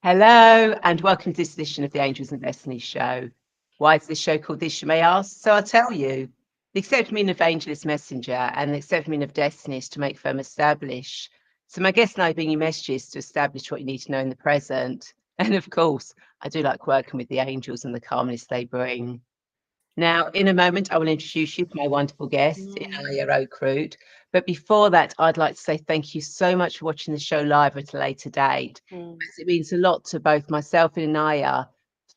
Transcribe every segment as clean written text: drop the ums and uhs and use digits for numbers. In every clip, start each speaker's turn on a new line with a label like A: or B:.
A: Hello, and welcome to this edition of the Angels and Destiny Show. Why is this show called this, you may ask? So I'll tell you. The accepted meaning of angel is messenger, and the accepted meaning of destiny is to make firm establish. So my guest and I bring you messages to establish what you need to know in the present. And of course, I do like working with the angels and the calmness they bring. Now, in a moment, I will introduce you to my wonderful guest, Inaya Oakroot. But before that, I'd like to say thank you so much for watching the show live at a later date. As it means a lot to both myself and Inaya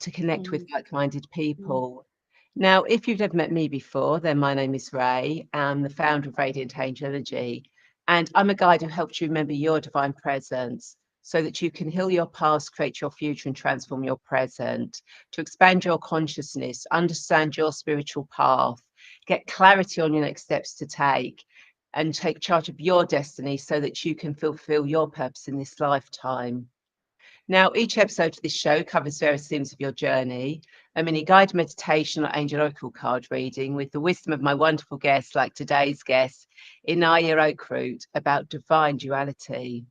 A: to connect with like-minded people. Now, if you've never met me before, then my name is Rae. I'm the founder of Radiant Angel Energy, and I'm a guide who helps you remember your divine presence so that you can heal your past, create your future, and transform your present, to expand your consciousness, understand your spiritual path, get clarity on your next steps to take, and take charge of your destiny so that you can fulfill your purpose in this lifetime. Now, each episode of this show covers various themes of your journey, a mini guided meditation or angel oracle card reading with the wisdom of my wonderful guests, like today's guest, Inaya Oakroot, about divine duality.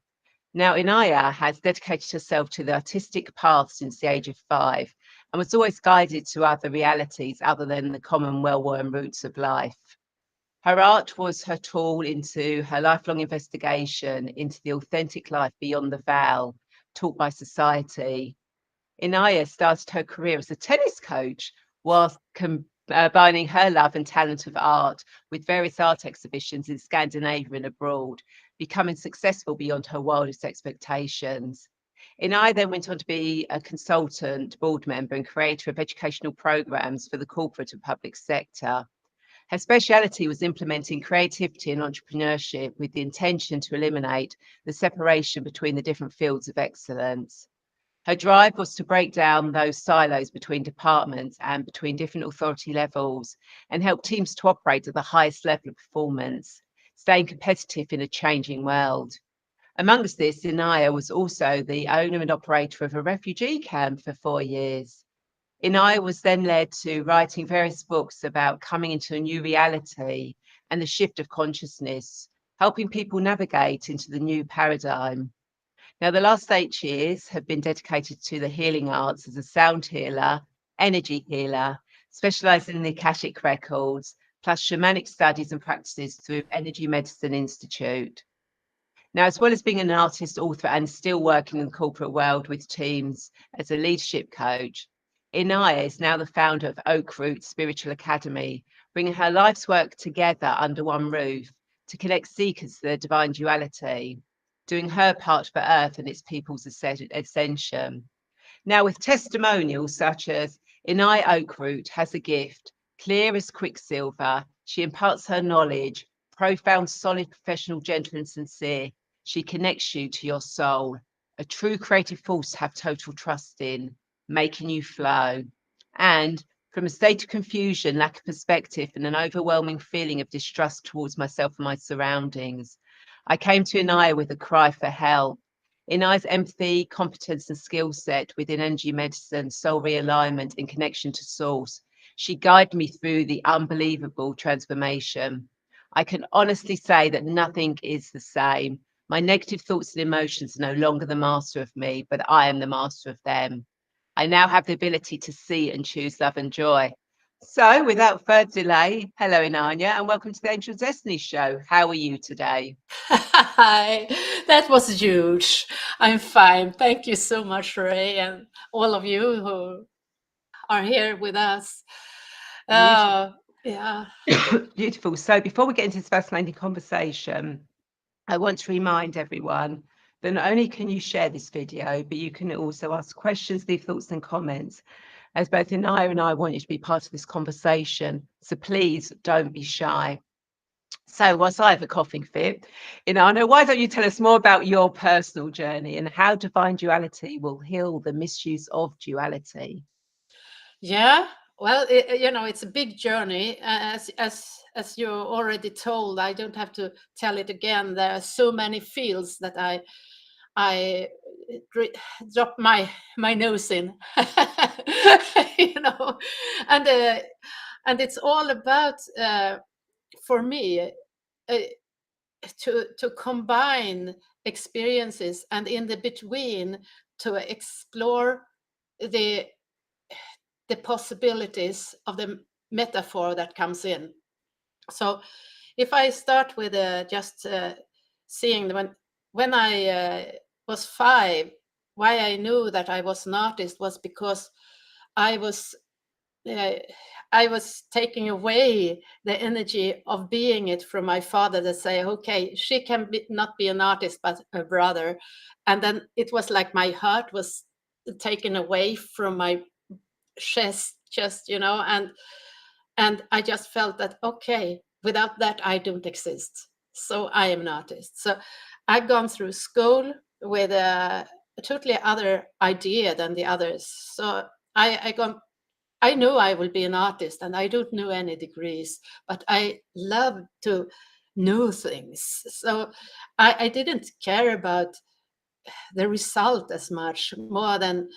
A: Now, Inaya has dedicated herself to the artistic path since the age of 5 and was always guided to other realities other than the common well-worn routes of life. Her art was her tool into her lifelong investigation into the authentic life beyond the veil taught by society. Inaya started her career as a tennis coach whilst combining her love and talent of art with various art exhibitions in Scandinavia and abroad, becoming successful beyond her wildest expectations. Inaya then went on to be a consultant, board member, and creator of educational programs for the corporate and public sector. Her speciality was implementing creativity and entrepreneurship with the intention to eliminate the separation between the different fields of excellence. Her drive was to break down those silos between departments and between different authority levels and help teams to operate at the highest level of performance, staying competitive in a changing world. Amongst this, Inaya was also the owner and operator of a refugee camp for 4 years. Inaya was then led to writing various books about coming into a new reality and the shift of consciousness, helping people navigate into the new paradigm. Now, the last 8 years have been dedicated to the healing arts as a sound healer, energy healer, specializing in the Akashic records, plus shamanic studies and practices through Energy Medicine Institute. Now, as well as being an artist, author, and still working in the corporate world with teams as a leadership coach, Inaya is now the founder of Oakroot Spiritual Academy, bringing her life's work together under one roof to connect seekers to their divine duality, doing her part for Earth and its people's ascension. Now, with testimonials such as Inaya Oakroot has a gift, clear as quicksilver, she imparts her knowledge, profound, solid, professional, gentle, and sincere. She connects you to your soul, a true creative force to have total trust in, making you flow. And from a state of confusion, lack of perspective, and an overwhelming feeling of distrust towards myself and my surroundings, I came to Inaya with a cry for help. Inaya's empathy, competence, and skill set within energy medicine, soul realignment, and connection to source. She guided me through the unbelievable transformation. I can honestly say that nothing is the same. My negative thoughts and emotions are no longer the master of me, but I am the master of them. I now have the ability to see and choose love and joy. So, without further delay, hello, Inanya, and welcome to the Angel Destiny Show. How are you today?
B: Hi, that was huge. I'm fine. Thank you so much, Ray, and all of you who are here with us.
A: Beautiful.
B: Yeah.
A: Beautiful. So, before we get into this fascinating conversation, I want to remind everyone that not only can you share this video, but you can also ask questions, leave thoughts and comments, as both Inaya and I want you to be part of this conversation. So please don't be shy. So whilst I have a coughing fit, Inanna, why don't you tell us more about your personal journey and how divine duality will heal the misuse of duality?
B: Yeah. Well, it's a big journey. As you already told, I don't have to tell it again. There are so many fields that I drop my nose in, you know, and uh, and it's all about for me to combine experiences and in the between to explore the possibilities of the metaphor that comes in. So if I start with just seeing when I was 5, why I knew that I was an artist was because I was uh, I was taking away the energy of being it from my father, to say, okay, she can not be an artist but a brother. And then it was like my heart was taken away from my chest, and I just felt that, okay, without that I don't exist, so I am an artist. So I've gone through school with a totally other idea than the others. So I know I will be an artist, and I don't know any degrees, but I love to know things. So I didn't care about the result as much, more than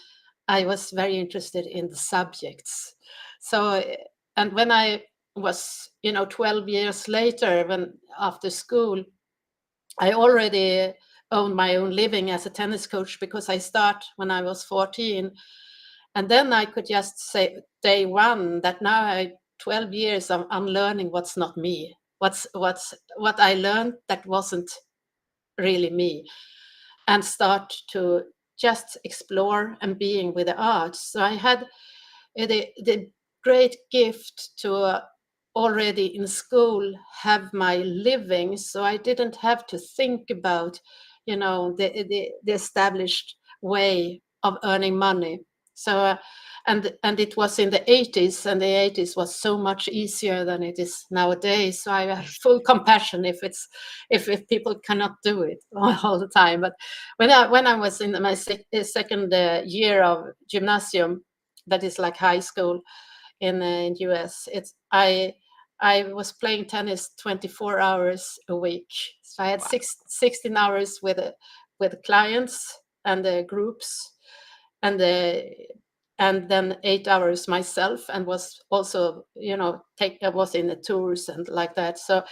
B: I was very interested in the subjects. So, and when I was, 12 years later, when after school, I already owned my own living as a tennis coach, because I start when I was 14. And then I could just say day one that now 12 years of unlearning what's not me, what I learned that wasn't really me, and start to just explore and being with the arts. So I had the great gift to already in school have my living, so I didn't have to think about, the established way of earning money. So and it was in the 80s, and the 80s was so much easier than it is nowadays. So I have full compassion if people cannot do it all the time. But when I was in my second year of gymnasium, that is like high school in US, I was playing tennis 24 hours a week. So I had 16 hours with clients and groups, and then 8 hours myself, and was also, I was in the tours and like that. So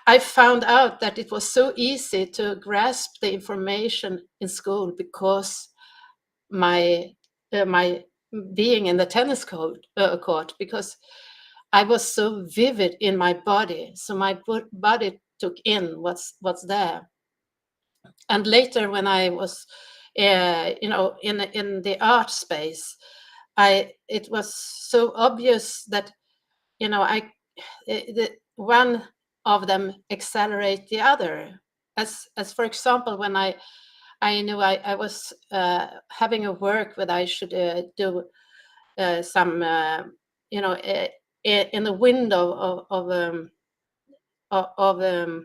B: I found out that it was so easy to grasp the information in school, because my being in the tennis court, because I was so vivid in my body. So my body took in what's there. And later, when I was, in the art space, it was so obvious that, one of them accelerate the other. As for example, when I knew I was having a work that I should do some, in the window of a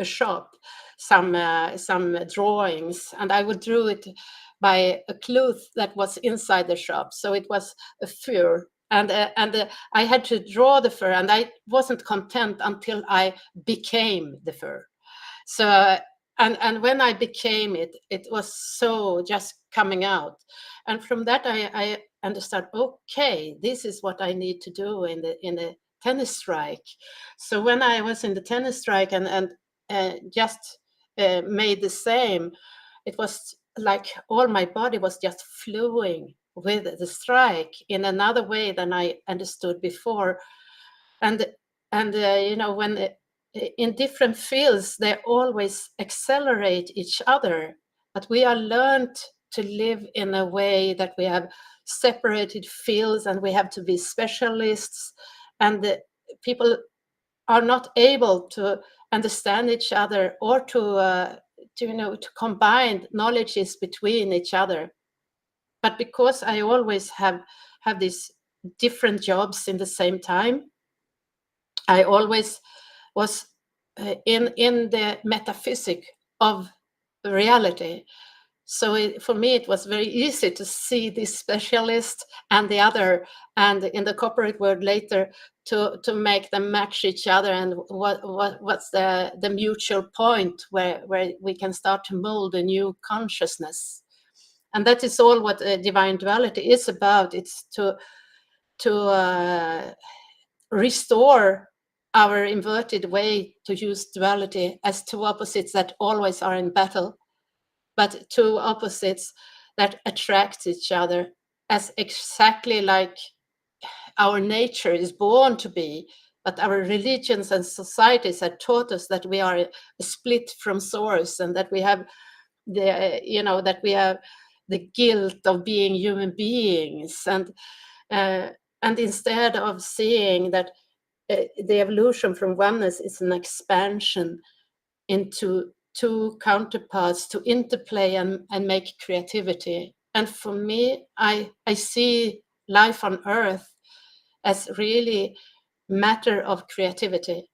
B: shop, some drawings, and I would draw it by a cloth that was inside the shop. So it was a fur, and I had to draw the fur, and I wasn't content until I became the fur. So and when I became it, it was so just coming out. And from that I understood, okay, this is what I need to do in the tennis strike. So when I was in the tennis strike and just made the same, it was like all my body was just flowing with the strike in another way than I understood before. And when in different fields, they always accelerate each other, but we are learned to live in a way that we have separated fields, and we have to be specialists, and the people are not able to understand each other, or to combine knowledges between each other. But because I always have these different jobs in the same time, I always was in the metaphysic of reality. So for me, it was very easy to see this specialist and the other, and in the corporate world later, to make them match each other, and what's the mutual point where we can start to mold a new consciousness. And that is all what divine duality is about. It's to restore our inverted way to use duality as two opposites that always are in battle. but two opposites that attract each other as exactly like our nature is born to be. But our religions and societies have taught us that we are a split from source, and that we have that we have the guilt of being human beings, and instead of seeing that the evolution from oneness is an expansion into two counterparts to interplay and make creativity. And for me, I see life on earth as really matter of creativity.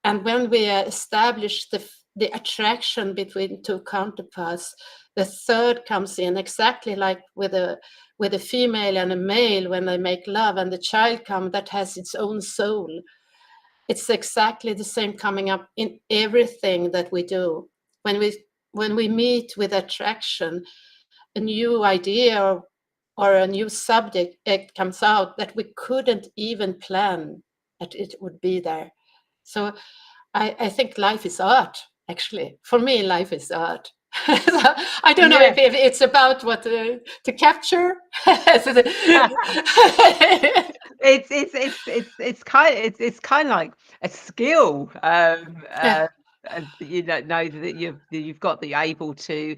B: And when we establish the attraction between two counterparts, the third comes in exactly like with a female and a male when they make love, and the child comes that has its own soul. It's exactly the same coming up in everything that we do. When we meet with attraction, a new idea or a new subject, it comes out that we couldn't even plan that it would be there. So I think life is art, actually. For me, life is art. So I don't know
A: Yeah.
B: if it's about what to capture.
A: It's kind of like a skill.
B: Yeah.
A: You know that you've got the able to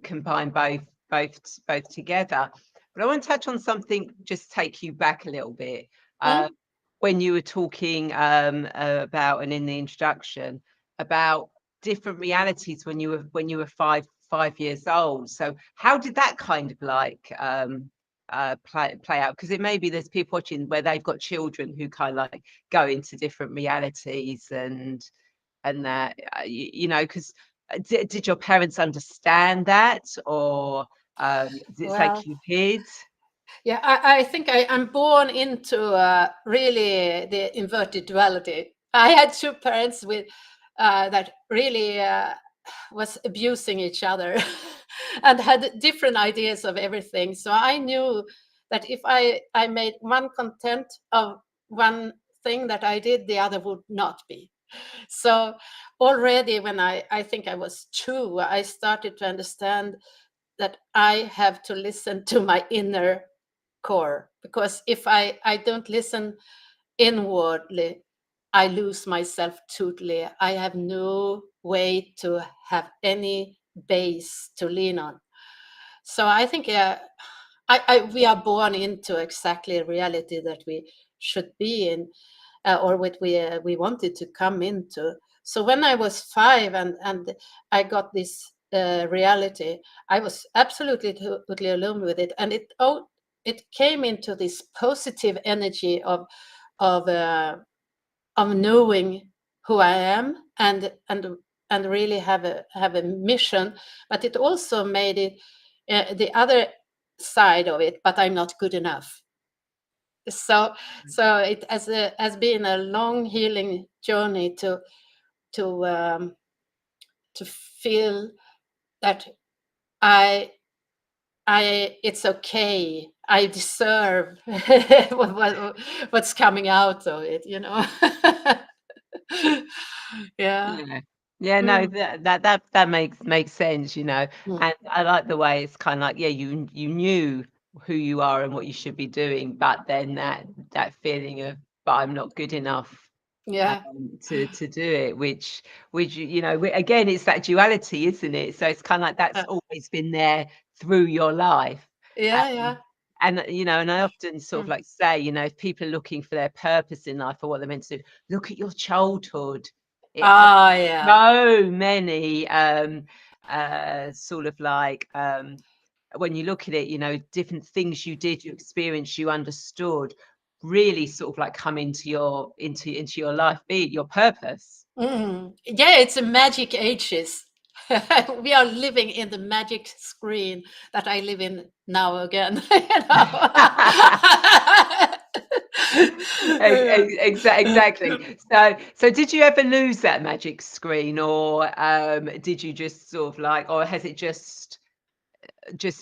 A: combine both together. But I want to touch on something, just take you back a little bit.
B: Mm?
A: When you were talking about, and in the introduction, about different realities when you were five years old. So how did that kind of like play out? Because it may be there's people watching where they've got children who kind of like go into different realities and that because did your parents understand that, or did it
B: Well,
A: like you hid?
B: yeah, I think I'm born into really the inverted duality. I had two parents with that really was abusing each other and had different ideas of everything. So I knew that if I made one content of one thing that I did, the other would not be. So already when I think I was 2, I started to understand that I have to listen to my inner core, because if I don't listen inwardly, I lose myself totally. I have no way to have any base to lean on. So I think we are born into exactly a reality that we should be in, or what we wanted to come into. So when I was 5 and I got this reality, I was absolutely totally alone with it, and it came into this positive energy of uh, of knowing who I am and really have a mission. But it also made it the other side of it. But I'm not good enough. So it has been a long healing journey to um, to feel that I it's okay. I deserve what's coming out of it. Yeah.
A: Yeah. Yeah, no,
B: Mm,
A: that makes sense,
B: mm.
A: and I like the way it's kind of like, yeah, you knew who you are and what you should be doing, but then that feeling of, but I'm not good enough
B: Yeah.
A: to do it, which again, it's that duality, isn't it? So it's kind of like that's
B: Uh,
A: always been there through your life.
B: yeah. Yeah.
A: And and I often sort of
B: Mm.
A: like say, if people are looking for their purpose in life or what they're meant to do, look at your childhood. It had
B: Ah, yeah.
A: so many sort of like when you look at it, different things you did, you experienced, you understood, really sort of like come into your life, be it your purpose.
B: Mm. Yeah, it's a magic ages. We are living in the magic screen that I live in now again.
A: Exactly. So did you ever lose that magic screen, or did you just sort of like, or has it just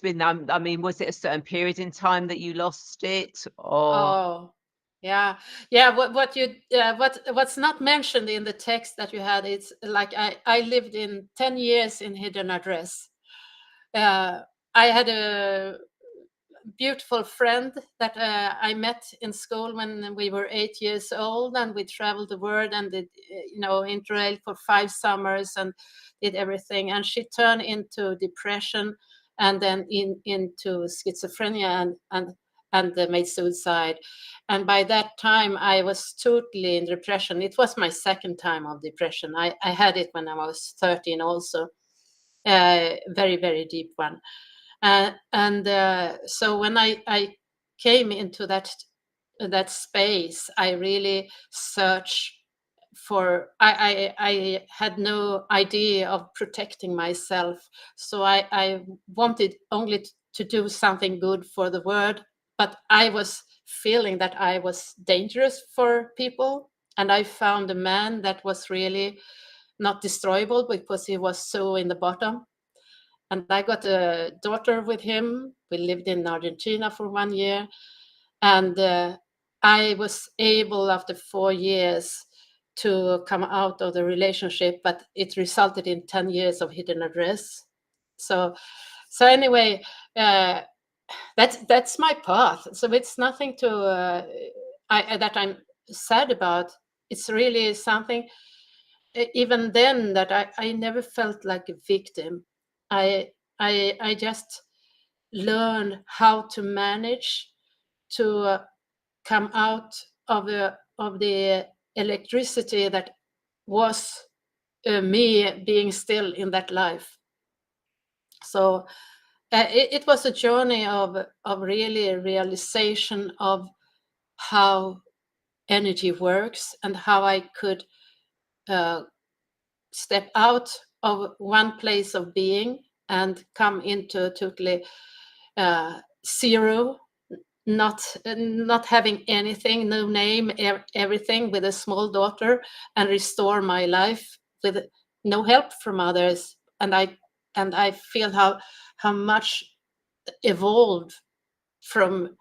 A: been, I mean, was it a certain period in time that you lost it, or?
B: Oh. Yeah, what's not mentioned in the text that you had, it's like I lived in 10 years in hidden address. I had a beautiful friend that I met in school when we were 8 years old, and we traveled the world and did, interrail for 5 summers and did everything. And she turned into depression, and then into schizophrenia, and made suicide. And by that time, I was totally in depression. It was my second time of depression. I had it when I was 13 also, very, very deep one. So when I came into that space, I really searched for. I had no idea of protecting myself, so I wanted only to do something good for the world, but I was feeling that I was dangerous for people, and I found a man that was really not destroyable because he was so in the bottom. And I got a daughter with him. We lived in Argentina for 1 year. And I was able, after 4 years, to come out of the relationship, but it resulted in 10 years of hidden address. So anyway, that's my path. So it's nothing to that I'm sad about. It's really something. Even then, that I never felt like a victim. I just learned how to manage to come out of the electricity that was me being still in that life. So it was a journey of really a realization of how energy works, and how I could step out of one place of being and come into totally zero, not having anything, no name, everything, with a small daughter, and restore my life with no help from others. And I feel how much evolved from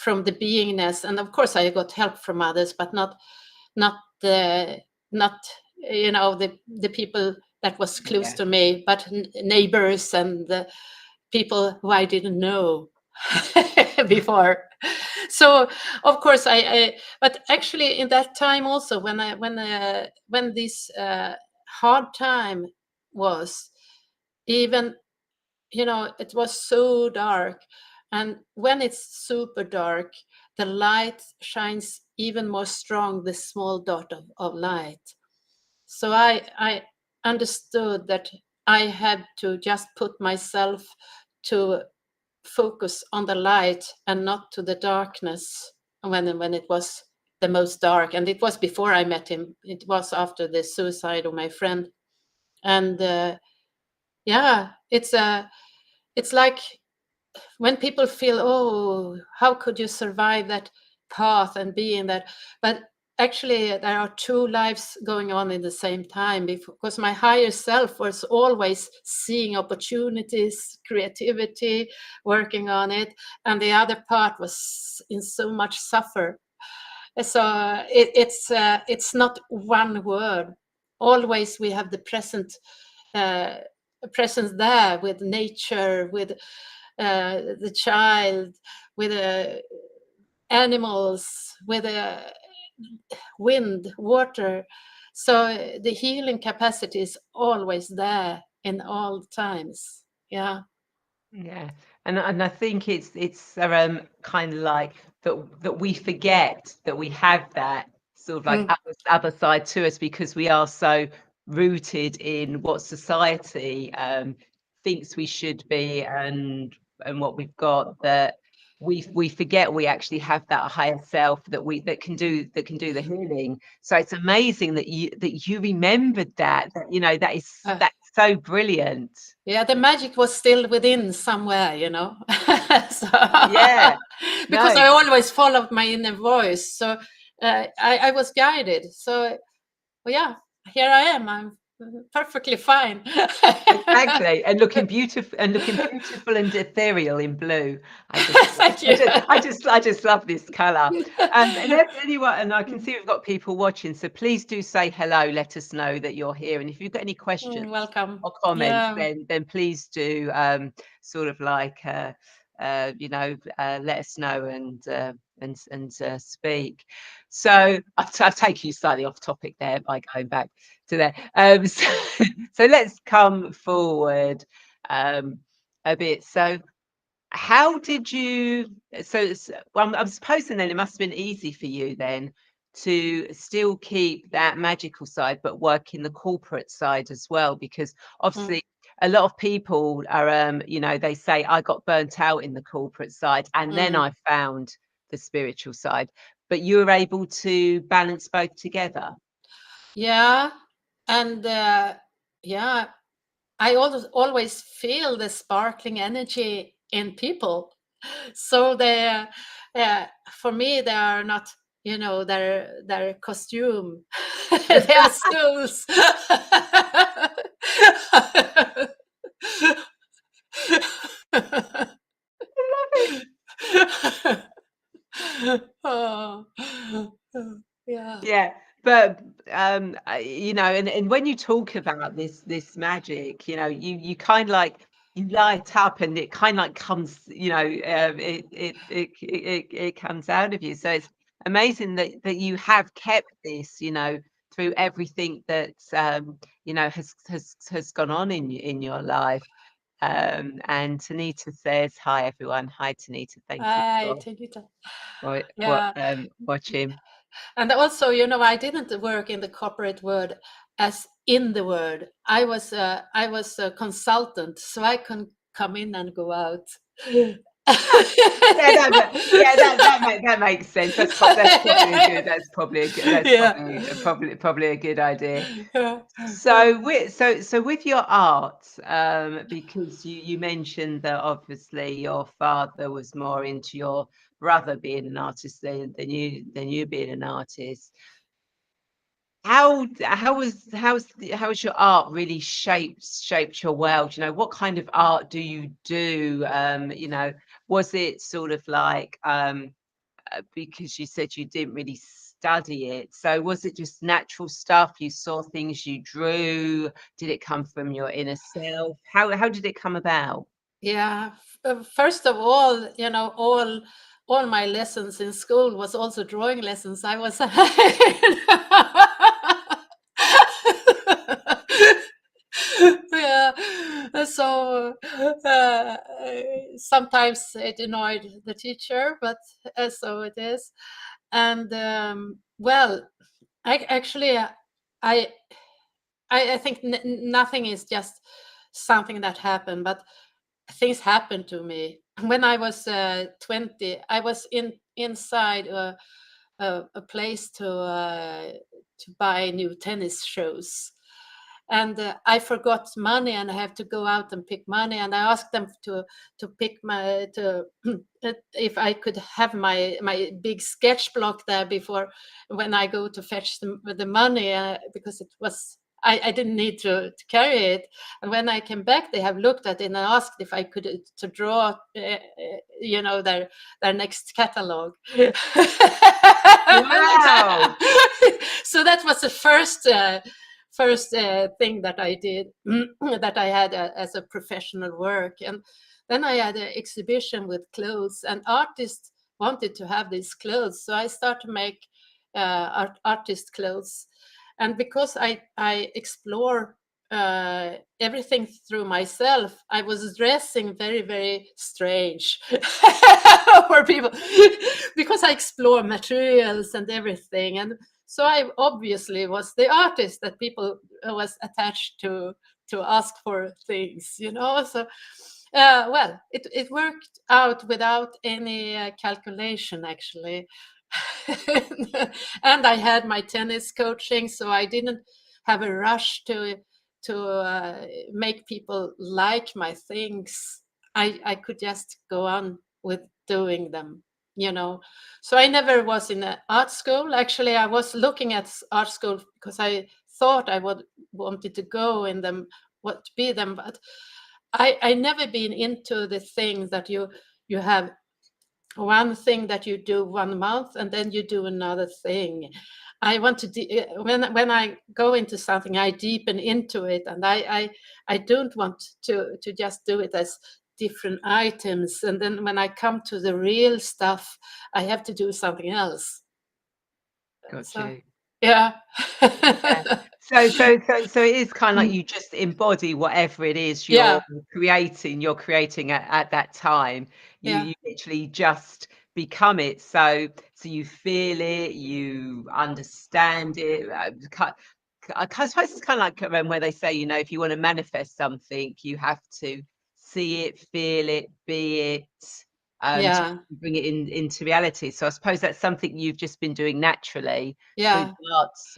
B: the beingness. And of course I got help from others, but not the not the people that was close to me, but neighbors and the people who I didn't know before. So of course but actually in that time also, when this hard time was, even it was so dark. And when it's super dark, the light shines even more strong, the small dot of light. So I understood that I had to just put myself to focus on the light and not to the darkness when it was the most dark. And it was before I met him. It was after the suicide of my friend. And yeah, it's like when people feel, oh, how could you survive that path and be in that? But actually there are two lives going on in the same time, because my higher self was always seeing opportunities, creativity, working on it, and the other part was in so much suffer. So it's not one word. Always we have the presence there, with nature, with the child, with animals, with wind, water. So the healing capacity is always there in all times. Yeah.
A: Yeah, and I think it's kind of like that we forget that we have that sort of like other side to us, because we are so rooted in what society thinks we should be, and what we've got, that we forget we actually have that higher self that can do the healing. So it's amazing that you remembered that that's so brilliant.
B: Yeah, the magic was still within somewhere, So,
A: Yeah,
B: because
A: no,
B: I always followed my inner voice. So I was guided. So, well, yeah, here I am. perfectly fine.
A: Exactly, and looking beautiful and ethereal in blue. I just,
B: Thank you.
A: I just love this colour. And anyone, and I can see we've got people watching, so please do say hello. Let us know that you're here, and if you've got any questions
B: Welcome.
A: or comments,
B: Yeah.
A: then please do sort of like let us know and speak. So I've taken you slightly off topic there by going back to there. So let's come forward a bit. So how did you? Well, I'm supposing then it must have been easy for you then to still keep that magical side, but work in the corporate side as well, because obviously a lot of people are, they say I got burnt out in the corporate side, and then I found the spiritual side. But you were able to balance both together.
B: Yeah. And yeah, I always feel the sparkling energy in people. So they, for me, they are not, their costume. They are souls. Oh, yeah.
A: Yeah, but and when you talk about this magic, you kind of like you light up, and it kind of like comes, it comes out of you. So it's amazing that you have kept this, through everything that has gone on in your life. And Tanita says, "Hi everyone, hi Tanita, thank you
B: I
A: for
B: take it.
A: what
B: Yeah.
A: watching."
B: And also, I didn't work in the corporate world as in the world. I was a consultant, so I can come in and go out.
A: Yeah, that makes sense. That's probably a good. That's
B: Yeah.
A: probably a good idea.
B: Yeah.
A: So with your art, because you mentioned that obviously your father was more into your brother being an artist than you being an artist. How has your art really shaped your world? What kind of art do you do? Was it sort of like because you said you didn't really study it, so was it just natural stuff? You saw things, you drew. Did it come from your inner self? How did it come about?
B: Yeah. First of all, all my lessons in school was also drawing lessons. I was yeah. So sometimes it annoyed the teacher, but so it is. And well, I actually I I think nothing is just something that happened, but things happened to me. When I was 20, I was inside a place to buy new tennis shoes. And I forgot money, and I have to go out and pick money. And I asked them to pick my to if I could have my big sketch block there before when I go to fetch the money, because it was I didn't need to carry it. And when I came back, they have looked at it and asked if I could to draw, their next catalog.
A: Wow.
B: So that was the first thing that I did that I had as a professional work. And then I had an exhibition with clothes, and artists wanted to have these clothes, so I started to make artist clothes. And because I explore everything through myself, I was dressing very, very strange for people because I explore materials and everything. And so I obviously was the artist that people was attached to ask for things, So well, it worked out without any calculation, actually. And I had my tennis coaching, so I didn't have a rush to make people like my things. I could just go on with doing them. So I never was in an art school. Actually, I was looking at art school because I thought I would wanted to go in them, what to be them, but I never been into the thing that you have one thing that you do 1 month and then you do another thing. I want to when I go into something, I deepen into it, and I don't want to just do it as different items, and then when I come to the real stuff, I have to do something else.
A: Got
B: So
A: you.
B: yeah.
A: Yeah. So it is kind of like you just embody whatever it is
B: Yeah,
A: you're creating at that time. You
B: yeah,
A: you literally just become it. So you feel it, you understand it. I suppose it's kind of like where they say, if you want to manifest something, you have to see it, feel it, be it, to
B: yeah,
A: bring it into reality. So I suppose that's something you've just been doing naturally through
B: yeah,
A: the arts,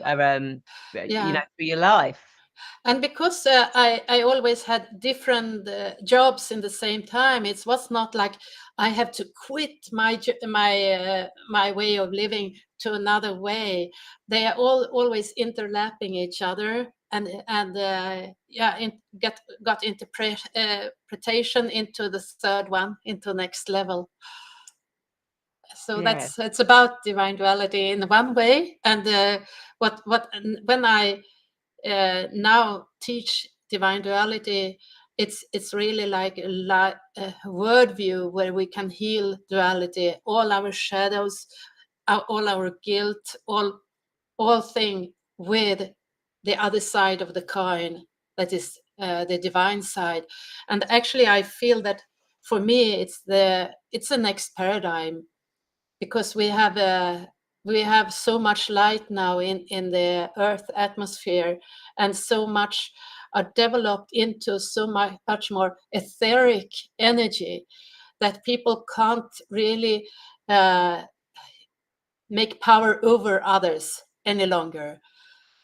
B: yeah.
A: through your life.
B: And because I always had different jobs in the same time, it was not like I have to quit my way of living to another way. They are all always interlapping each other, and yeah, got interpretation into the third one, into next level. So
A: Yeah,
B: that's it's about divine duality in one way, and what when I now teach divine duality, it's really like a word view where we can heal duality, all our shadows, all our guilt, all thing with the other side of the coin, that is the divine side. And actually I feel that for me it's the next paradigm, because we have so much light now in the earth atmosphere, and so much are developed into so much more etheric energy that people can't really uh, make power over others any longer.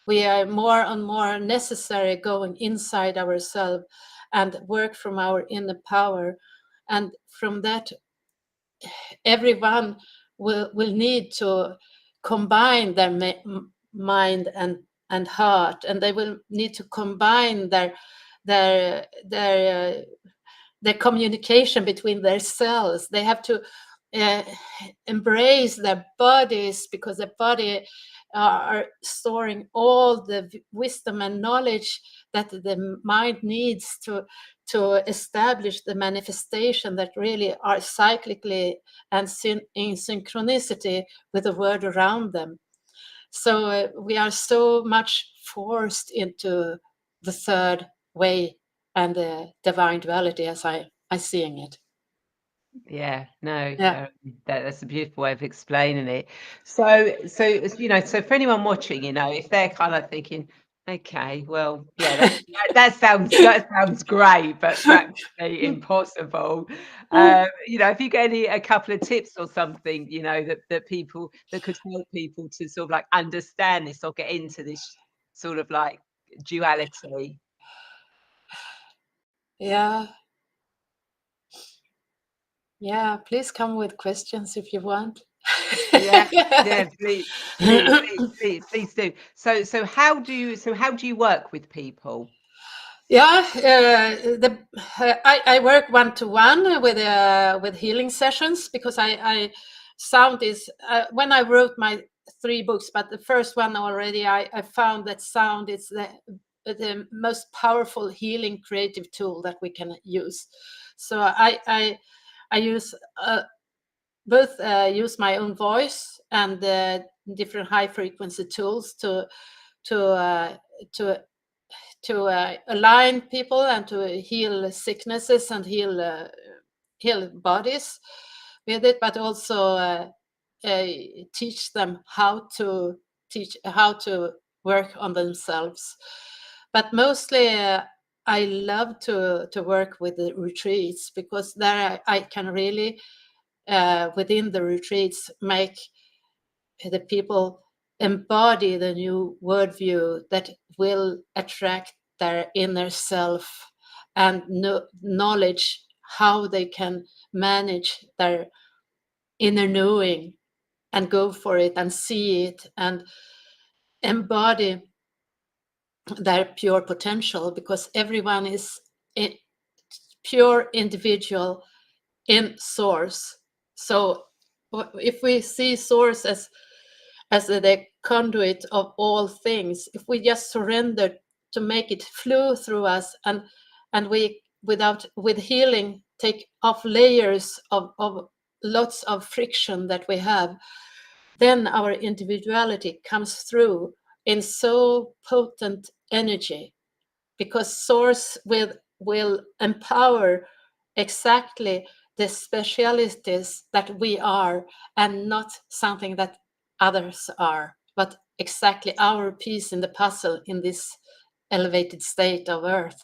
B: We are more and more necessary going inside ourselves and work from our inner power, and from that everyone will need to combine their mind and heart, and they will need to combine their their their communication between their cells. They have to uh, embrace their bodies, because their body are storing all the wisdom and knowledge that the mind needs to establish the manifestation that really are cyclically and in synchronicity with the world around them. So we are so much forced into the third way and the divine duality, as I seeing it.
A: yeah, no,
B: Yeah.
A: that's a beautiful way of explaining it. So for anyone watching, if they're kind of thinking, okay, well, yeah, that sounds great, but practically impossible. If you get a couple of tips or something, that people that could help people to sort of like understand this or get into this sort of like duality.
B: Yeah. Yeah. Please come with questions if you want.
A: Yeah, yeah, please do. So how do you work with people?
B: Yeah, I work one to one with healing sessions, because I sound is when I wrote my 3 books, but the first one already I found that sound is the most powerful healing creative tool that we can use. So I use both use my own voice and different high frequency tools to uh, to align people and to heal sicknesses and heal bodies with it, but also uh, teach them how to work on themselves. But mostly, I love to work with the retreats, because there I can really within the retreats make the people embody the new worldview that will attract their inner self and knowledge how they can manage their inner knowing and go for it and see it and embody their pure potential, because everyone is a pure individual in source. So if we see source as the conduit of all things, if we just surrender to make it flow through us, and we with healing take off layers of lots of friction that we have, then our individuality comes through in so potent energy, because source will empower exactly the specialities that we are, and not something that others are, but exactly our piece in the puzzle in this elevated state of earth.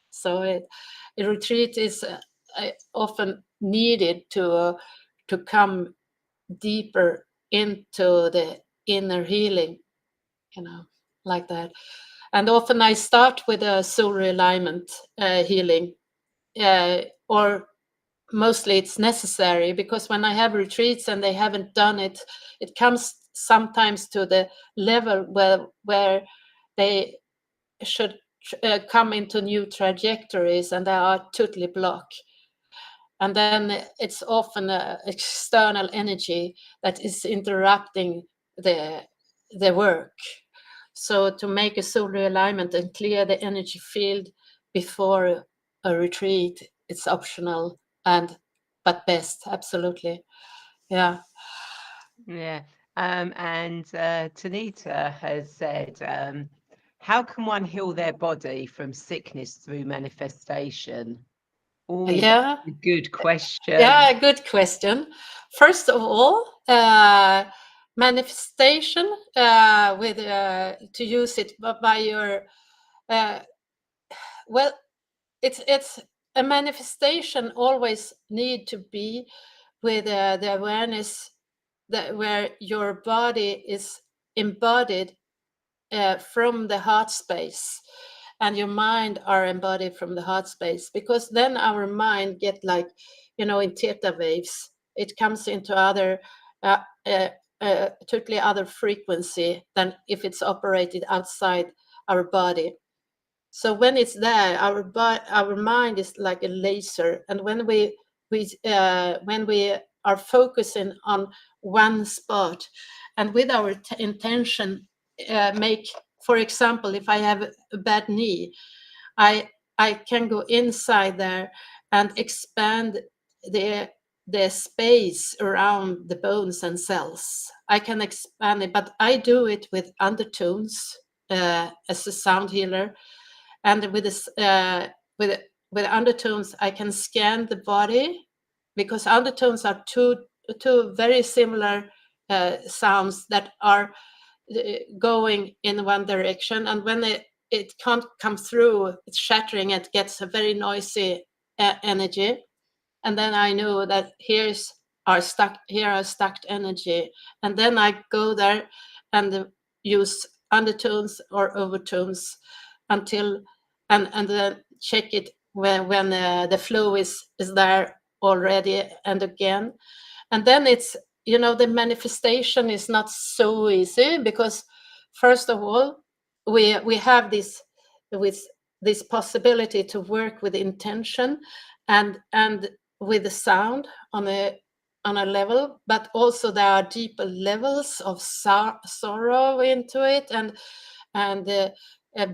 B: So a retreat is often needed to come deeper into the inner healing, like that. And often I start with a soul realignment healing, or mostly it's necessary, because when I have retreats and they haven't done it, it comes sometimes to the level where they should come into new trajectories and they are totally blocked. And then it's often external energy that is interrupting the work. So to make a soul realignment and clear the energy field before a retreat, it's optional, but best, absolutely. Yeah.
A: Yeah. And Tanita has said, how can one heal their body from sickness through manifestation? Oh,
B: Yeah.
A: that's a good question.
B: Yeah, good question. First of all, manifestation, with to use it by your well, it's a manifestation always need to be with the awareness that where your body is embodied from the heart space, and your mind are embodied from the heart space, because then our mind get like, in theta waves, it comes into other uh, uh, totally other frequency than if it's operated outside our body. So when it's there, our mind is like a laser, and when we are focusing on one spot, and with our intention, make, for example, if I have a bad knee, I I can go inside there and expand the space around the bones and cells. I can expand it, but I do it with undertones, as a sound healer, and with with undertones I can scan the body, because undertones are two very similar sounds that are going in one direction, and when it can't come through, it's shattering, it gets a very noisy energy, and then I know that here are stuck energy, and then I go there and use undertones or overtones until, and then check it when the flow is there already, and again. And then it's, the manifestation is not so easy, because first of all, we have with this possibility to work with intention, and with the sound on a level, but also there are deeper levels of sorrow into it, and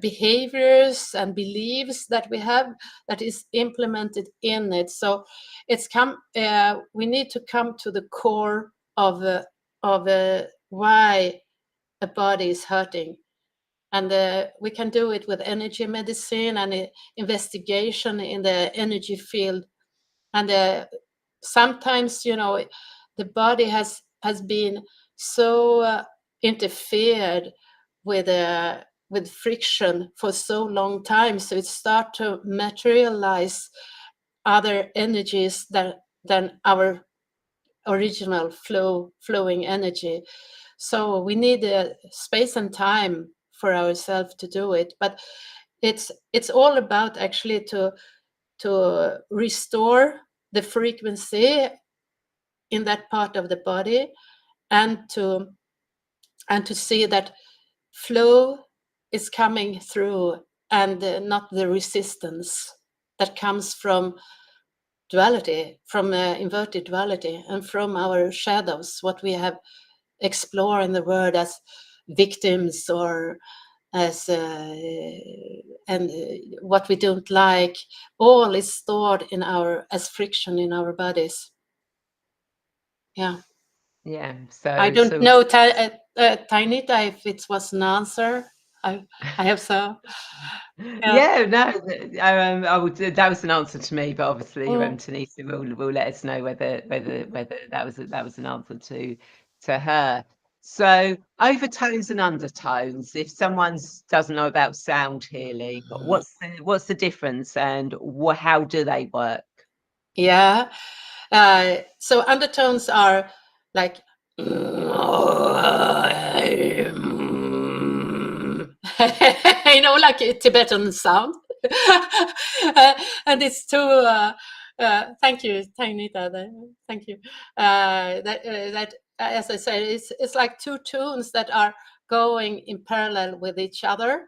B: behaviors and beliefs that we have that is implemented in it. So we need to come to the core of why a body is hurting, and we can do it with energy medicine and investigation in the energy field. And sometimes, the body has been so interfered with friction for so long time, so it start to materialize other energies than our original flowing energy. So we need space and time for ourselves to do it, but it's all about actually to restore the frequency in that part of the body, and to see that flow is coming through, and not the resistance that comes from duality, from inverted duality, and from our shadows, what we have explored in the world as victims, or as and what we don't like, all is stored in our as friction in our bodies. Yeah.
A: So
B: I don't know, Tainita, if it was an answer. I have so.
A: Yeah, no, I would. That was an answer to me, but obviously, Tanisa will let us know whether that was an answer to her. So, overtones and undertones. If someone doesn't know about sound healing, what's the difference, and how do they work?
B: Yeah. So undertones are like, like a Tibetan sound. And it's too. Thank you, Tainita. Thank you. That, as I said, it's like two tunes that are going in parallel with each other.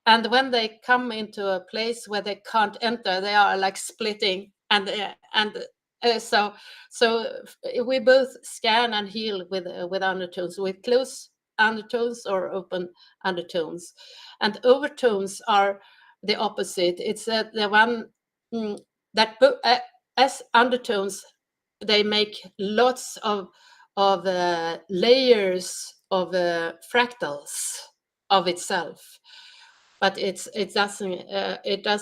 B: And when they come into a place where they can't enter, they are like splitting, so we both scan and heal with undertones, with close undertones or open undertones, and overtones are the opposite. It's the one that as undertones, they make lots of layers of fractals of itself, but it does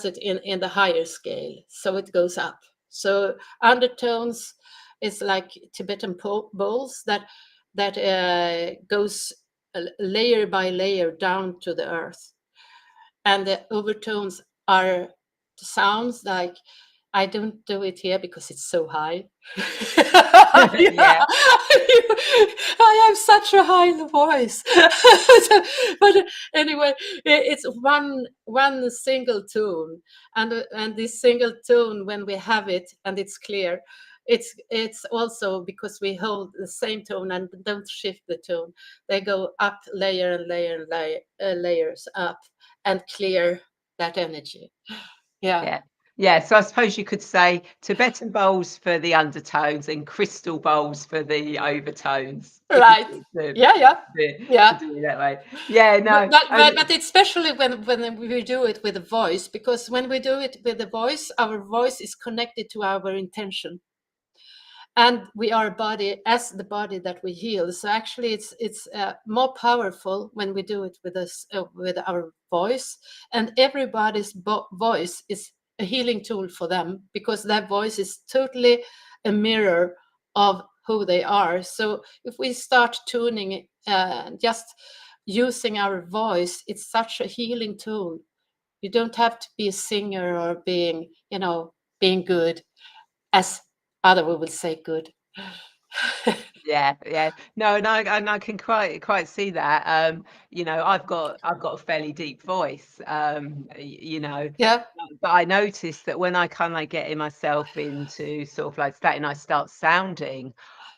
B: it in the higher scale, so it goes up. So undertones is like Tibetan bowls that goes layer by layer down to the earth, and the overtones are sounds like, I don't do it here because it's so high.
A: Yeah.
B: I have such a high voice. But anyway, it's one single tune, and this single tune, when we have it and it's clear, it's also because we hold the same tone and don't shift the tone. They go up layer and layer and layers up, and clear that energy.
A: Yeah. So I suppose you could say Tibetan bowls for the undertones and crystal bowls for the overtones.
B: Right. Yeah.
A: To do it that way. Yeah. No.
B: But especially when we do it with a voice, because when we do it with a voice, our voice is connected to our intention, and we are a body, as the body that we heal. So actually, it's more powerful when we do it with our voice, and everybody's voice is a healing tool for them, because their voice is totally a mirror of who they are. So if we start tuning, just using our voice, it's such a healing tool. You don't have to be a singer or being good, as other we will say good.
A: Yeah. No, and I can quite see that. I've got a fairly deep voice.
B: Yeah.
A: But I noticed that when I kind of get myself into sort of like that and I start sounding,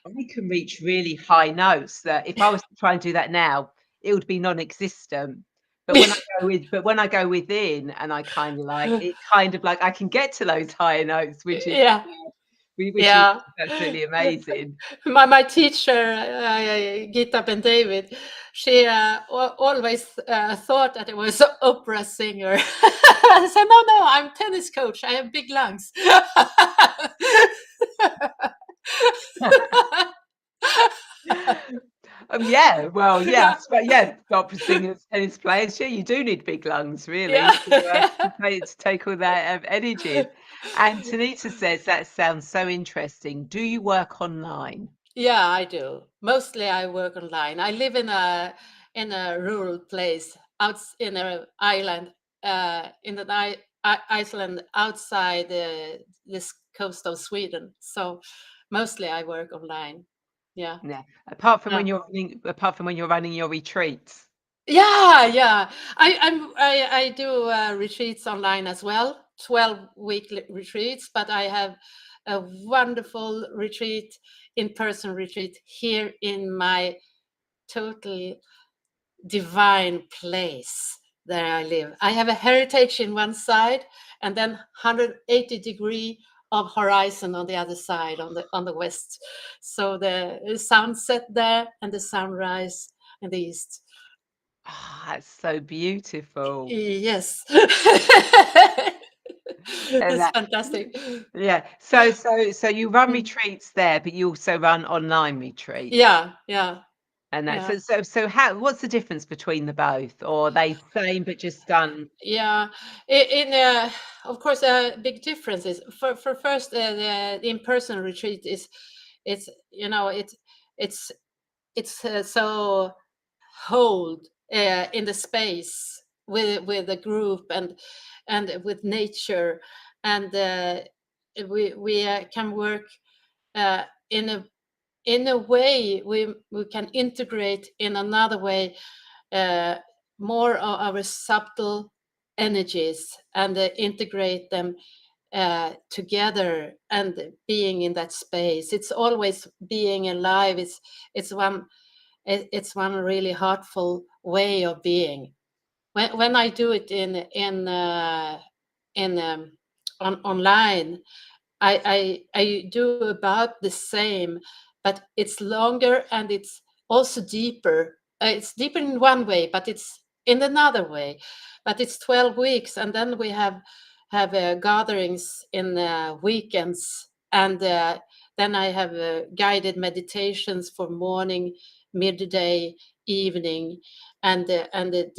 A: I can reach really high notes that if I was to try and do that now, it would be non-existent. But when I go within, and I kind of like I can get to those higher notes, which is
B: Yeah.
A: which is absolutely amazing.
B: My teacher, Gita Ben David, she always thought that it was an opera singer. I said, no, I'm tennis coach. I have big lungs.
A: Opera singers, tennis players. Yeah, you do need big lungs, really,
B: Yeah.
A: to take all that energy. And Tanita says that sounds so interesting. Do you work online?
B: Yeah, I do. Mostly I work online. I live in a rural place, out in an island, in the Iceland, outside this coast of Sweden. So mostly I work online. Yeah.
A: Yeah. Apart from
B: Yeah.
A: when you're running your retreats.
B: Yeah. I do retreats online as well, 12-week retreats, but I have a wonderful retreat, in-person retreat, here in my total divine place. there I live. I have a heritage in one side, and then 180-degree of horizon on the other side, on the west. So the sunset there and the sunrise in the east.
A: Ah, it's so beautiful.
B: Yes.
A: And
B: It's
A: that,
B: fantastic.
A: yeah. So you run
B: Mm.
A: retreats there, but you also run online retreats.
B: Yeah, yeah,
A: And that,
B: yeah.
A: so how, what's the difference between the both? Or are they same but just done?
B: Yeah, in of course, big differences. For first, the in-person retreat is, it's you know it's so hold in the space with the group and with nature, and we can work uh, in a in a way we can integrate in another way uh, more of our subtle energies and integrate them together and being in that space. It's always being alive. It's one really heartful way of being. When I do it in online, I do about the same, but it's longer and it's also deeper. It's deeper in one way, but it's in another way. But it's 12 weeks, and then we have gatherings in weekends, and then I have guided meditations for morning, midday, evening, and the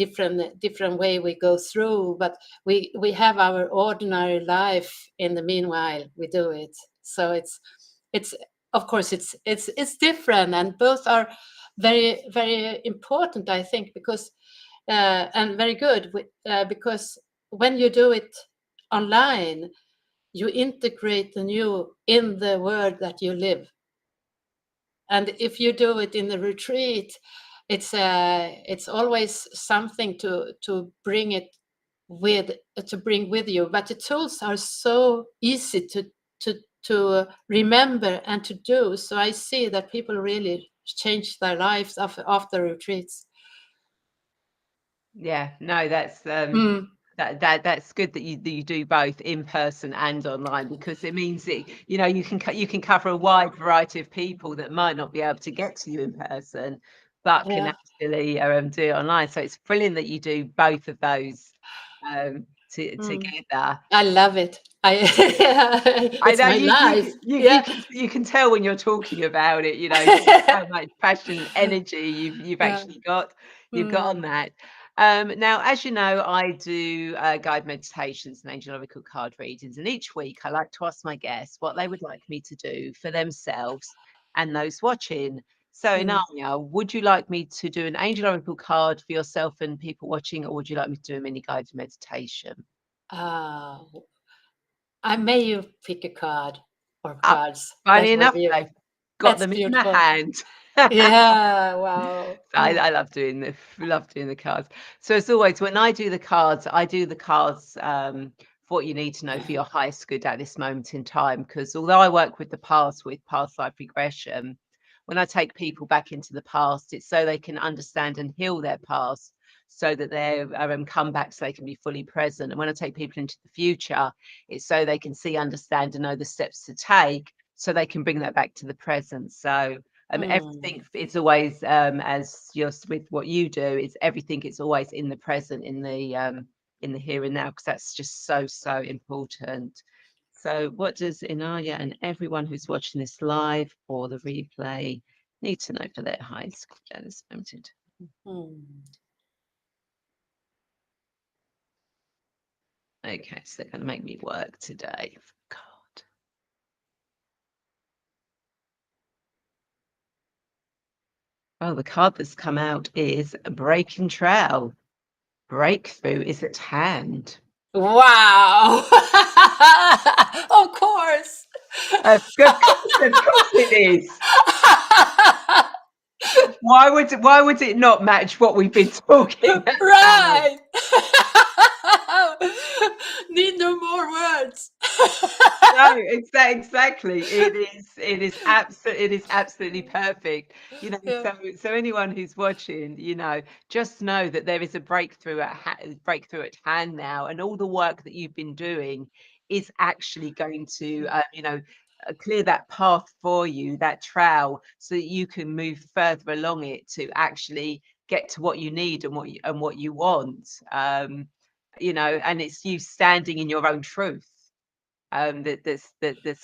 B: different way we go through. But we have our ordinary life in the meanwhile we do it. So it's of course it's different, and both are very important, I think, because and very good because when you do it online, you integrate the new in the world that you live. And if you do it in the retreat, it's always something to bring it with to bring with you. But the tools are so easy to remember and to do. So I see that people really change their lives after retreats.
A: Yeah, no, that's
B: Mm,
A: that's good that you do both in person and online, because it means that you can cover a wide variety of people that might not be able to get to you in person, but can
B: yeah.
A: actually do it online. So it's brilliant that you do both of those
B: Mm.
A: together.
B: I love it. I
A: I
B: it's
A: know
B: my life. Yeah.
A: you can tell when you're talking about it, just how much passion and energy you've
B: Yeah.
A: actually got
B: Mm.
A: on that. Now, as you know, I do guide meditations and angel oracle card readings, and each week I like to ask my guests what they would like me to do for themselves and those watching. So,
B: Mm.
A: Inaya, would you like me to do an angel oracle card for yourself and people watching, or would you like me to do a mini guided meditation?
B: Uh, I may you pick a card or
A: Ah,
B: cards. That
A: funny
B: would
A: enough,
B: be
A: I've got
B: that's
A: them in my
B: beautiful.
A: hand.
B: Yeah. Wow.
A: So I love doing the cards. So as always, when I do the cards for what you need to know for your highest good at this moment in time. Because although I work with the past with past life regression, when I take people back into the past, it's so they can understand and heal their past, so that they come back so they can be fully present. And when I take people into the future, it's so they can see, understand, and know the steps to take, so they can bring that back to the present. So
B: Mm.
A: everything it's always as just with what you do, it's everything, it's always in the present, in the here and now, because that's just so important. So what does Inaya and everyone who's watching this live or the replay need to know for their highest good at this moment?
B: Mm.
A: Okay, so they're going to make me work today. God. Oh, the card that's come out is Breaking Trail. Breakthrough is at hand.
B: Wow. Of course.
A: Of course it is. Why would it not match what we've been talking about?
B: Right. Need no more words.
A: No, exactly. It is absolutely perfect. You know,
B: Yeah,
A: so anyone who's watching, you know, just know that there is a breakthrough at hand now, and all the work that you've been doing is actually going to, you know, clear that path for you, that trail, so that you can move further along it to actually get to what you need and what you want. You know, and it's you standing in your own truth that's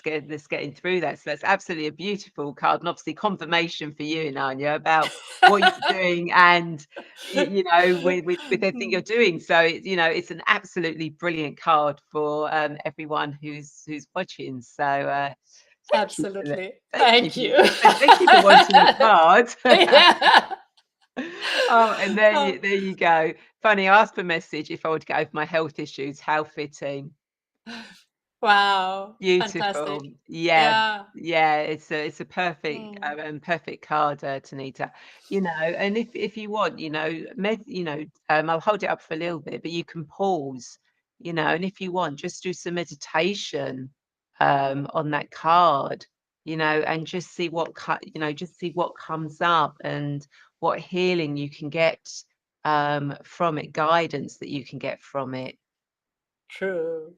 A: getting through that. So that's absolutely a beautiful card, and obviously confirmation for you, Nanya, about what you're doing and you know with everything you're doing. So you know it's an absolutely brilliant card for everyone who's watching. So thank you for that.
B: absolutely. Thank you.
A: Thank you for wanting a card.
B: Yeah.
A: Oh, and
B: Oh,
A: there you go. Funny, I asked for a message if I would get over my health issues. How fitting.
B: wow.
A: Beautiful.
B: Fantastic.
A: Yeah.
B: Yeah.
A: Yeah, it's a
B: Mm.
A: perfect card, Tanita. You know, and if you want, you know, I'll hold it up for a little bit, but you can pause, you know, and if you want, just do some meditation on that card, you know, and just see just see what comes up and what healing you can get from it, guidance that you can get from it.
B: True.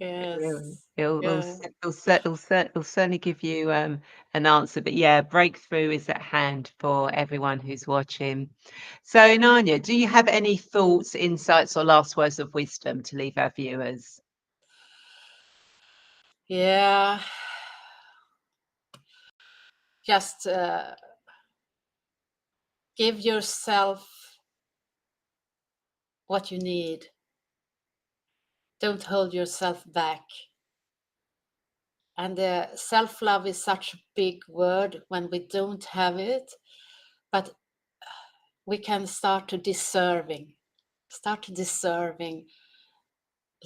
A: Really,
B: Yes.
A: it'll
B: Yeah.
A: s it'll certainly give you, an answer, but yeah, breakthrough is at hand for everyone who's watching. So, Nanya, do you have any thoughts, insights, or last words of wisdom to leave our viewers?
B: Yeah. Just give yourself what you need. Don't hold yourself back. And self love is such a big word when we don't have it, but we can start deserving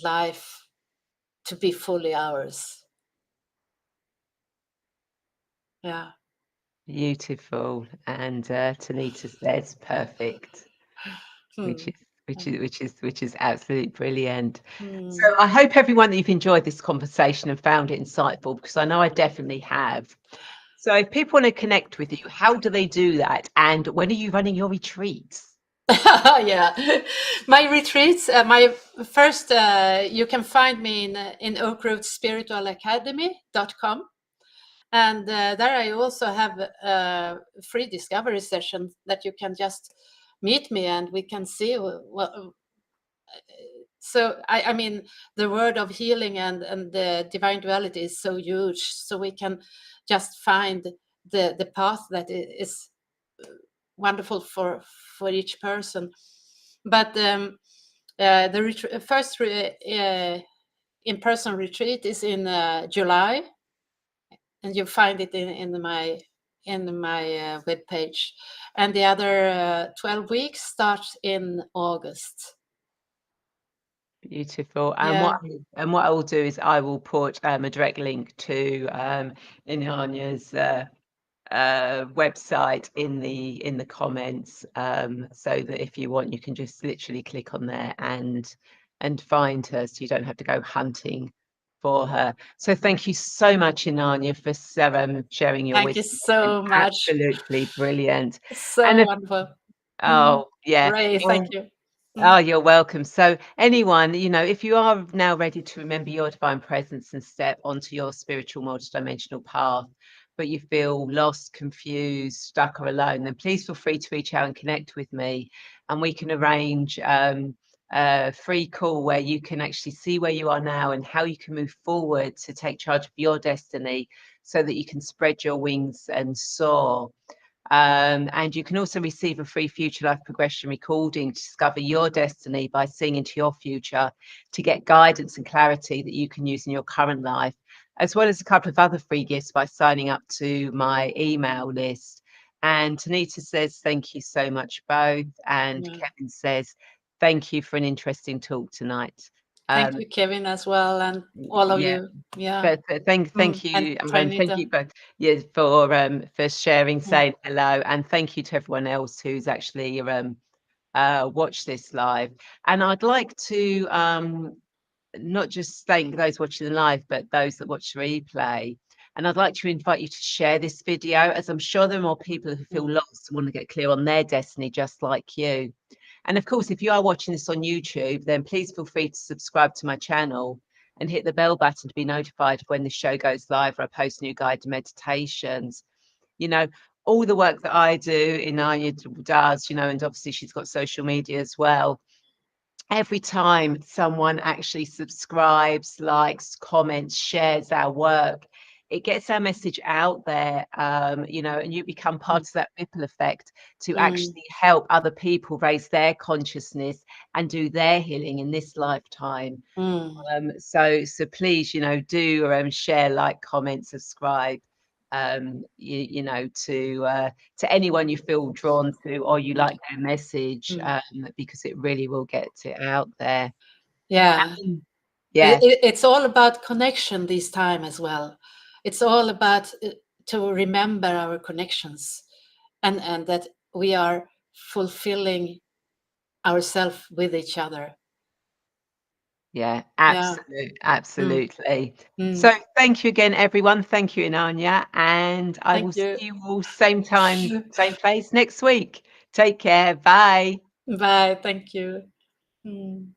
B: life to be fully ours. Yeah.
A: Beautiful, and, Tanita says perfect, which
B: Hmm.
A: is which is absolutely brilliant.
B: Hmm.
A: So I hope everyone that you've enjoyed this conversation and found it insightful, because I know I definitely have. So if people want to connect with you, how do they do that? And when are you running your retreats?
B: Yeah, my retreats. My first, you can find me in oakrootspiritualacademy.com, and there I also have a free discovery session that you can just meet me and we can see what. So I mean, the word of healing and the divine duality is so huge, so we can just find the path that is wonderful for each person. But the first in-person retreat is in July, and you find it in my web page. And the other 12 weeks starts in August.
A: Beautiful.
B: Yeah,
A: What I will do is I will put a direct link to Inanya's website in the comments, so that if you want, you can just literally click on there and find her, so you don't have to go hunting for her. So thank you so much, Inanya, for sharing your
B: thank you
A: wisdom. It's been
B: so much.
A: absolutely brilliant.
B: So
A: And
B: wonderful. Mm.
A: oh yeah.
B: Ray, thank you. Mm.
A: Oh, you're welcome. So, anyone, you know, if you are now ready to remember your divine presence and step onto your spiritual multidimensional path, but you feel lost, confused, stuck, or alone, then please feel free to reach out and connect with me. And we can arrange a free call where you can actually see where you are now and how you can move forward to take charge of your destiny so that you can spread your wings and soar. And you can also receive a free future life progression recording to discover your destiny by seeing into your future to get guidance and clarity that you can use in your current life, as well as a couple of other free gifts by signing up to my email list. And Tanita says, thank you so much, both. And
B: Yeah.
A: Kevin says, thank you for an interesting talk tonight.
B: Thank you, Kevin, as well, and all of
A: Yeah,
B: you. Yeah.
A: but thank
B: And
A: you, and thank
B: Trinita.
A: you both, yeah, for sharing,
B: Mm.
A: saying hello, and thank you to everyone else who's actually watch this live. And I'd like to not just thank those watching the live, but those that watch the replay. And I'd like to invite you to share this video, as I'm sure there are more people who feel lost and want to get clear on their destiny, just like you. And of course, if you are watching this on YouTube, then please feel free to subscribe to my channel and hit the bell button to be notified of when the show goes live or I post new guided meditations. You know, all the work that I do, Inaya does, you know, and obviously she's got social media as well. Every time someone actually subscribes, likes, comments, shares our work, it gets our message out there, you know, and you become part of that ripple effect to actually help other people raise their consciousness and do their healing in this lifetime. So please, you know, do share, like, comment, subscribe, you know, to anyone you feel drawn to or you like their message, because it really will get it out there.
B: Yeah.
A: Yeah.
B: It's all about connection this time as well. It's all about to remember our connections, and that we are fulfilling ourselves with each other.
A: Yeah,
B: Yeah.
A: absolutely.
B: Mm.
A: So thank you again, everyone. Thank you, Inanya. And I will
B: Thank
A: see
B: you.
A: you all same time, same place next week. Take care. Bye.
B: Bye. Thank you. Mm.